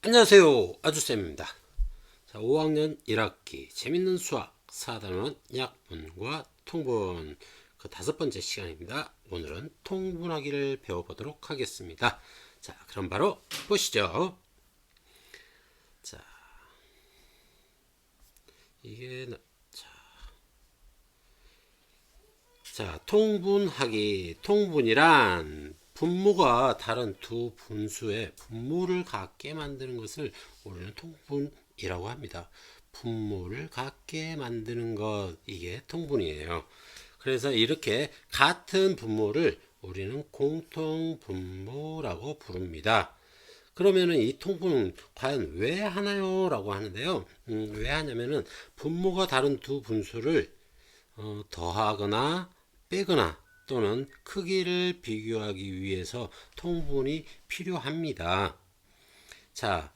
안녕하세요. 아주쌤입니다. 자, 5학년 1학기 재밌는 수학 4단원 약분과 통분 그 5번째 시간입니다. 오늘은 통분하기를 배워보도록 하겠습니다. 자, 그럼 바로 보시죠. 자, 이게 통분하기. 통분이란 분모가 다른 두 분수의 분모를 같게 만드는 것을 우리는 통분이라고 합니다. 분모를 같게 만드는 것, 이게 통분이에요. 그래서 이렇게 같은 분모를 우리는 공통분모라고 부릅니다. 그러면은 이 통분은 과연 왜 하나요? 라고 하는데요. 왜 하냐면은 분모가 다른 두 분수를 더하거나 빼거나 또는 크기를 비교하기 위해서 통분이 필요합니다. 자,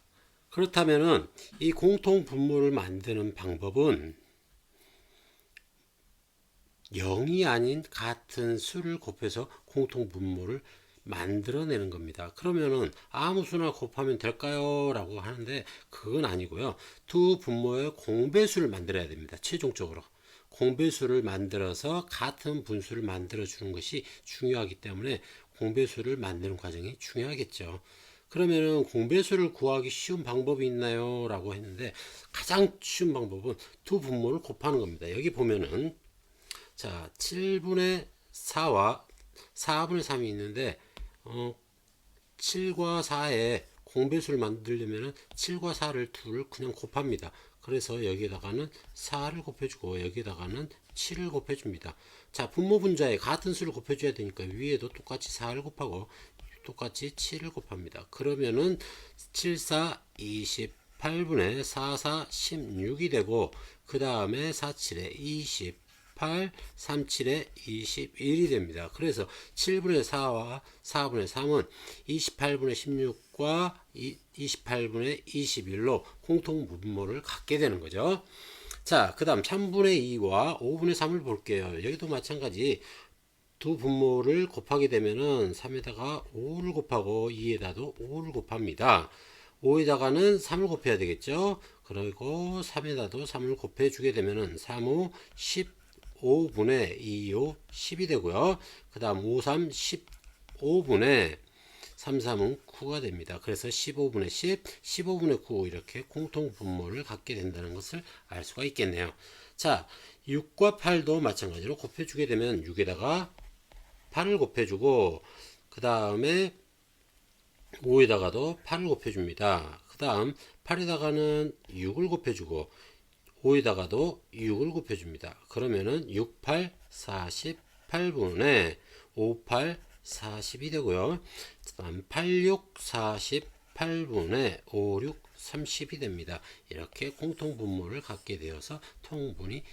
그렇다면은 이 공통 분모를 만드는 방법은 0이 아닌 같은 수를 곱해서 공통 분모를 만들어내는 겁니다. 그러면은 아무 수나 곱하면 될까요? 라고 하는데 그건 아니고요. 두 분모의 공배수를 만들어야 됩니다. 최종적으로. 공배수를 만들어서 같은 분수를 만들어 주는 것이 중요하기 때문에 공배수를 만드는 과정이 중요하겠죠. 그러면은 공배수를 구하기 쉬운 방법이 있나요? 라고 했는데 가장 쉬운 방법은 두 분모를 곱하는 겁니다. 여기 보면은 자, 7분의 4와 4분의 3이 있는데 7과 4에 공배수를 만들려면 7과 4를 둘을 그냥 곱합니다. 그래서 여기에다가는 4를 곱해주고 여기에다가는 7을 곱해줍니다. 자, 분모 분자에 같은 수를 곱해줘야 되니까 위에도 똑같이 4를 곱하고 똑같이 7을 곱합니다. 그러면은 7, 4, 28분의 4, 4, 16이 되고 그 다음에 4, 7에 28, 3, 7에 21이 됩니다. 그래서 7분의 4와 4분의 3은 28분의 16과 28분의 21로 공통 분모를 갖게 되는 거죠. 자, 그 다음 3분의 2와 5분의 3을 볼게요. 여기도 마찬가지 두 분모를 곱하게 되면은 3에다가 5를 곱하고 2에다도 5를 곱합니다. 5에다가는 3을 곱해야 되겠죠. 그리고 3에다도 3을 곱해 주게 되면은 3, 5, 15분의 2, 5, 10이 되고요. 그 다음 5, 3, 15분의 3, 3은 9가 됩니다. 그래서 15분의 10, 15분의 9 이렇게 공통 분모를 갖게 된다는 것을 알 수가 있겠네요. 자, 6과 8도 마찬가지로 곱해주게 되면 6에다가 8을 곱해주고 그 다음에 5에다가도 8을 곱해줍니다. 그 다음 8에다가는 6을 곱해주고 5에다가도 6을 곱해줍니다. 그러면은 6, 8, 48분의 5, 8, 40이 되고요. 그 다음 8, 6, 48분의 5, 6, 30이 됩니다. 이렇게 공통분모를 갖게 되어서 통분이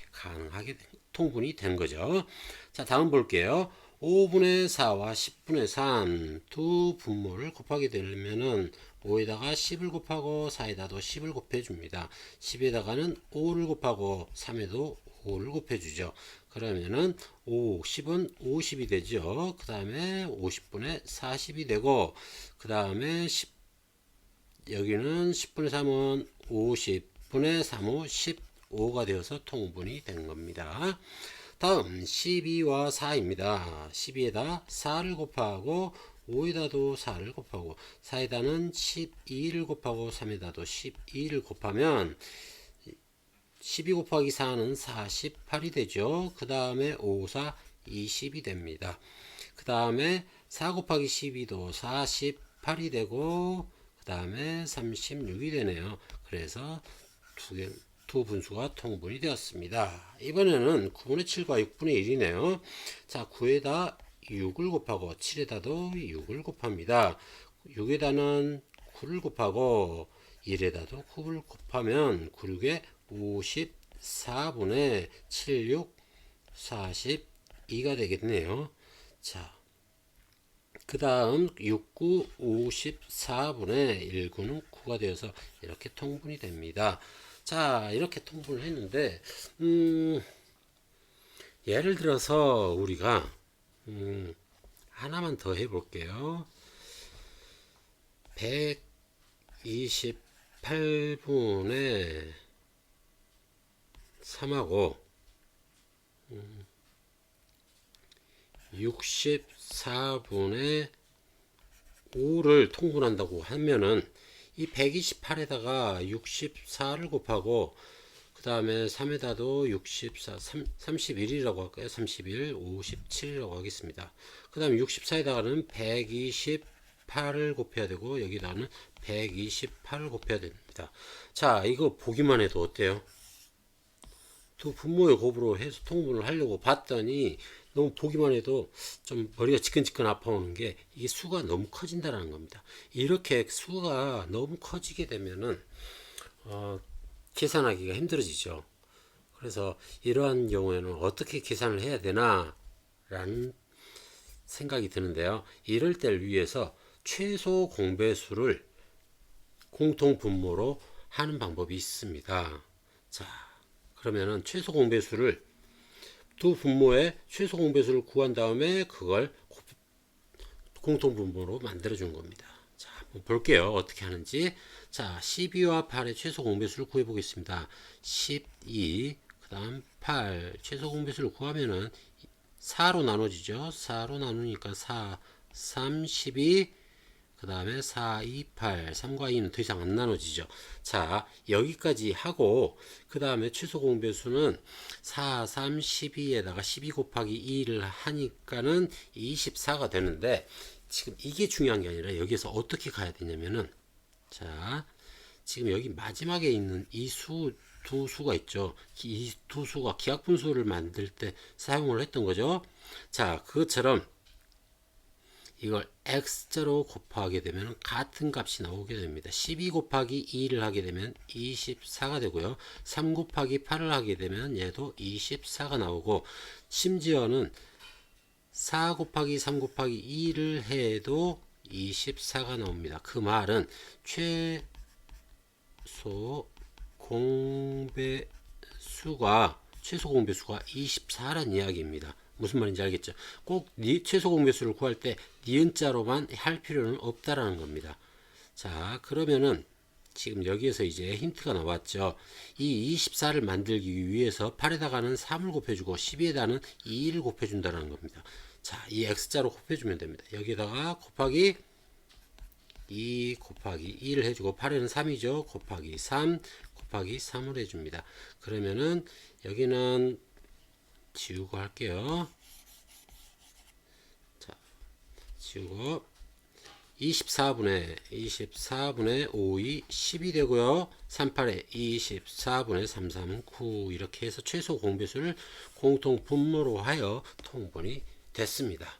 된 거죠. 자, 다음 볼게요. 5분의 4와 10분의 3 두 분모를 곱하게 되려면은 5에다가 10을 곱하고 4에다도 10을 곱해줍니다. 10에다가는 5를 곱하고 3에도 5를 곱해주죠. 그러면은 5, 10은 50이 되죠. 그 다음에 50분의 40이 되고 그 다음에 여기는 10분의 3은 50분의 3호 15가 되어서 통분이 된 겁니다. 다음 12와 4입니다. 12에다 4를 곱하고 5에다도 4를 곱하고 4에다는 12를 곱하고 3에다도 12를 곱하면 12 곱하기 4는 48이 되죠. 그 다음에 5, 4, 20이 됩니다. 그 다음에 4 곱하기 12도 48이 되고 그 다음에 36이 되네요. 그래서 두 분수가 통분이 되었습니다. 이번에는 9분의 7과 6분의 1이네요. 자, 9에다 6을 곱하고 7에다도 6을 곱합니다. 6에다는 9를 곱하고 1에다도 9를 곱하면 9, 6에 54분의 7, 6, 42가 되겠네요. 자, 그 다음 6, 9, 54분의 1, 9는 9가 되어서 이렇게 통분이 됩니다. 자, 이렇게 통분을 했는데 예를 들어서 우리가 하나만 더 해볼게요. 128 8분의 3하고 64분의 5를 통분한다고 하면은 이 128에다가 64를 곱하고 그 다음에 3에다도 64, 31이라고 할까요? 31, 57이라고 하겠습니다. 그 다음에 64에다가는 128을 곱해야 되고 여기다가는 128을 곱해야 됩니다. 자, 이거 보기만 해도 어때요? 두 분모의 곱으로 해서 통분을 하려고 봤더니 너무 보기만 해도 좀 머리가 지끈지끈 아파오는 게 이게 수가 너무 커진다는 겁니다. 이렇게 수가 너무 커지게 되면은 계산하기가 힘들어지죠. 그래서 이러한 경우에는 어떻게 계산을 해야 되나 라는 생각이 드는데요. 이럴 때를 위해서 최소 공배수를 공통 분모로 하는 방법이 있습니다. 자, 그러면은 최소 공배수를 두 분모의 최소 공배수를 구한 다음에 그걸 공통 분모로 만들어 준 겁니다. 자, 한번 볼게요. 어떻게 하는지. 자, 12와 8의 최소 공배수를 구해 보겠습니다. 12, 그 다음 8 최소 공배수를 구하면은 4로 나눠지죠. 4로 나누니까 4, 3, 12, 그 다음에 4, 2, 8, 3과 2는 더 이상 안 나눠지죠. 자, 여기까지 하고 그 다음에 최소 공배수는 4, 3, 12에다가 12 곱하기 2를 하니까는 24가 되는데 지금 이게 중요한 게 아니라 여기서 어떻게 가야 되냐면은 자, 지금 여기 마지막에 있는 이 두 수가 있죠. 이 두 수가 기하분수를 만들 때 사용을 했던 거죠. 자, 그것처럼 이걸 x자로 곱하게 되면 같은 값이 나오게 됩니다. 12 곱하기 2를 하게 되면 24가 되고요. 3 곱하기 8을 하게 되면 얘도 24가 나오고 심지어는 4 곱하기 3 곱하기 2를 해도 24가 나옵니다. 그 말은 최소 공배수가 24란 이야기입니다. 무슨 말인지 알겠죠? 꼭 최소 공배수를 구할 때 니은자로만 할 필요는 없다라는 겁니다. 자, 그러면은 지금 여기에서 이제 힌트가 나왔죠. 이 24를 만들기 위해서 8에다가는 3을 곱해주고 12에다가는 2를 곱해준다는 겁니다. 자, 이 x자로 곱해주면 됩니다. 여기다가 곱하기 2 곱하기 2를 해주고 8에는 3이죠. 곱하기 3 곱하기 3을 해줍니다. 그러면은 여기는 지우고 할게요. 자, 지우고 24분의 5이 10이 되고요. 38에 24분의 3, 3은 9 이렇게 해서 최소 공배수를 공통 분모로 하여 통분이 됐습니다.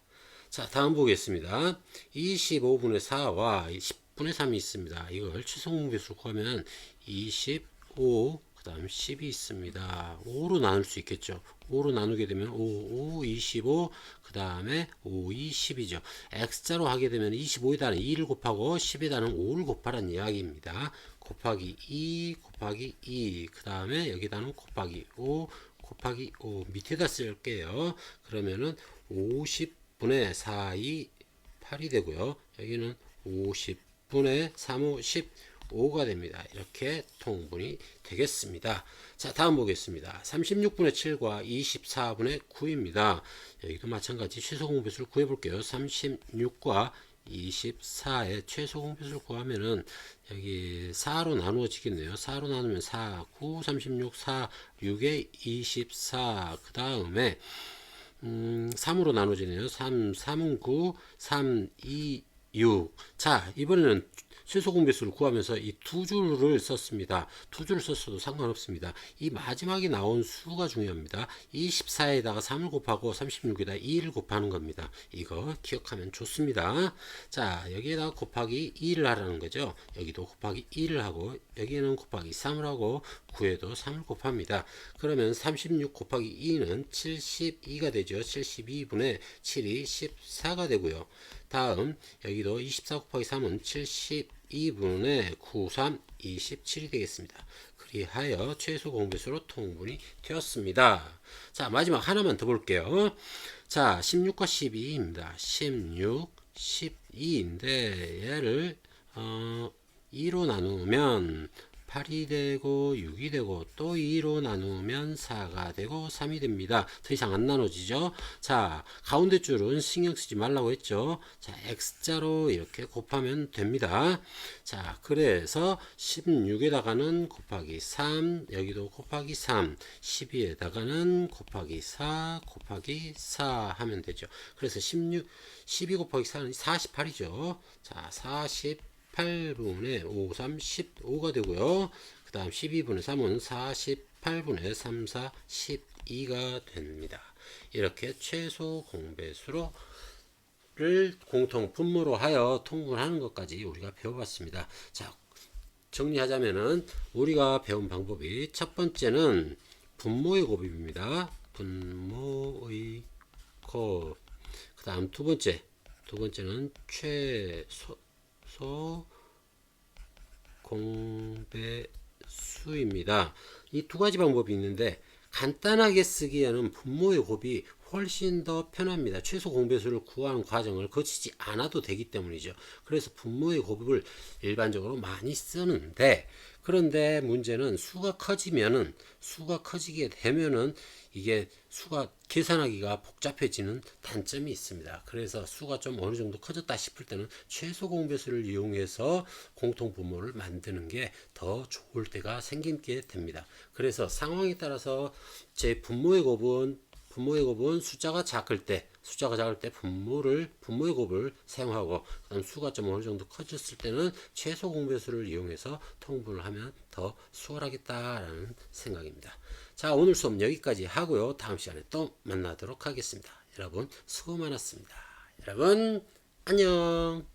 자, 다음 보겠습니다. 25분의 4와 10분의 3이 있습니다. 이걸 최소 공배수로 구하면 25, 그 다음 10이 있습니다. 5로 나눌 수 있겠죠. 5로 나누게 되면 5, 5, 25, 그 다음에 5, 2, 10이죠. x자로 하게 되면 25에다는 2를 곱하고 10에다는 5를 곱하라는 이야기입니다. 곱하기 2, 곱하기 2, 그 다음에 여기다는 곱하기 5, 곱하기 5 밑에다 쓸게요. 그러면은 50분의 4, 2, 8이 되고요. 여기는 50분의 3, 5, 15가 됩니다. 이렇게 통분이 되겠습니다. 자, 다음 보겠습니다. 36분의 7과 24분의 9입니다. 여기도 마찬가지 최소 공배수를 구해 볼게요. 36과 24의 최소 공배수를 구하면은 여기 4로 나누어지겠네요. 4로 나누면 4, 9, 36, 4, 6에 24, 그 다음에 3으로 나눠지네요. 3, 3은 9, 3, 2, 6. 자, 이번에는 최소 공배수를 구하면서 이 두 줄을 썼습니다. 두 줄을 썼어도 상관없습니다. 이 마지막에 나온 수가 중요합니다. 24에다가 3을 곱하고 36에다 2를 곱하는 겁니다. 이거 기억하면 좋습니다. 자, 여기에다가 곱하기 2를 하라는 거죠. 여기도 곱하기 2를 하고 여기에는 곱하기 3을 하고 9에도 3을 곱합니다. 그러면 36 곱하기 2는 72가 되죠. 72분의 7이 14가 되고요. 다음 여기도 24 곱하기 3은 72분의 9, 3, 27이 되겠습니다. 그리하여 최소 공배수로 통분이 되었습니다. 자, 마지막 하나만 더 볼게요. 자, 16과 12입니다. 16, 12인데 얘를 2로 나누면 8이 되고 6이 되고 또 2로 나누면 4가 되고 3이 됩니다. 더 이상 안 나눠지죠. 자, 가운데 줄은 신경 쓰지 말라고 했죠. 자, x자로 이렇게 곱하면 됩니다. 자, 그래서 16에다가는 곱하기 3, 여기도 곱하기 3, 12에다가는 곱하기 4, 곱하기 4 하면 되죠. 그래서 12 곱하기 4는 48이죠. 자, 48분의 5, 3, 15가 되고요. 그 다음 12분의 3은 48분의 3, 4, 12가 됩니다. 이렇게 최소 공배수를 공통 분모로 하여 통분하는 것까지 우리가 배워봤습니다. 자, 정리하자면은 우리가 배운 방법이 첫 번째는 분모의 곱입니다. 분모의 곱. 그 다음 두 번째는 최소 공배수입니다. 이 두 가지 방법이 있는데 간단하게 쓰기에는 분모의 곱이 훨씬 더 편합니다. 최소 공배수를 구하는 과정을 거치지 않아도 되기 때문이죠. 그래서 분모의 곱을 일반적으로 많이 쓰는데, 그런데 문제는 수가 커지게 되면은 이게 수가 계산하기가 복잡해지는 단점이 있습니다. 그래서 수가 좀 어느 정도 커졌다 싶을 때는 최소 공배수를 이용해서 공통 분모를 만드는 게 더 좋을 때가 생기게 됩니다. 그래서 상황에 따라서 제 분모의 곱은 숫자가 작을 때 분모의 곱을 사용하고, 그다음 수가 좀 어느 정도 커졌을 때는 최소 공배수를 이용해서 통분을 하면 더 수월하겠다라는 생각입니다. 자, 오늘 수업 여기까지 하고요. 다음 시간에 또 만나도록 하겠습니다. 여러분 수고 많았습니다. 여러분 안녕.